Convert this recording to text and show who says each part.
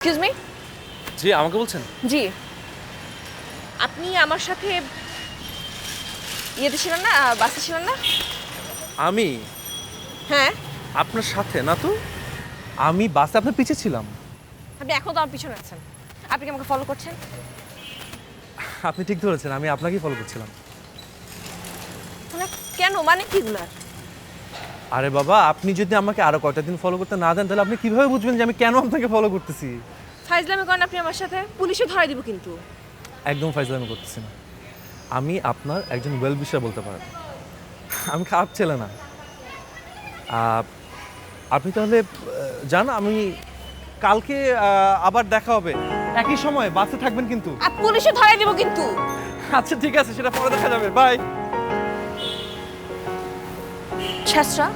Speaker 1: Excuse me.
Speaker 2: জি আমাকে বলছেন?
Speaker 1: জি, আপনি আমার সাথে ইয়েতে ছিলেন না, বাসে ছিলেন না?
Speaker 2: আমি
Speaker 1: হ্যাঁ।
Speaker 2: আপনার সাথে না তো, আমি বাসে আপনার পিছে ছিলাম।
Speaker 1: আপনি এখন তো আমার পিছনে আছেন। আপনি কি আমাকে ফলো করছেন?
Speaker 2: আপনি ঠিক ধরেছেন, আমি আপনাকেই ফলো করছিলাম।
Speaker 1: মানে কেন, মানে কি এগুলার?
Speaker 2: আরে বাবা, আপনি যদি আমাকে আরো কয়টা দিন ফলো করতে না দেন তাহলে আপনি কিভাবে বুঝবেন যে আমি কেন আপনাকে ফলো করতেছি?
Speaker 1: ফাইজলামি করেন আপনি আমার সাথে, পুলিশে ধরাই দিব কিন্তু।
Speaker 2: একদম ফাইজলামি করতেছি না। আমি আপনার একজন ওয়েল উইশার বলতে পারেন। আমি খারাপ ছেলে না। আপনি তাহলে জান, আমি কালকে আবার দেখা হবে একই সময়, বাসে থাকবেন কিন্তু।
Speaker 1: আর পুলিশে ধরাই দিব কিন্তু।
Speaker 2: আচ্ছা ঠিক আছে, সেটা পরে দেখা যাবে। বাই।
Speaker 1: ছেঁচড়া।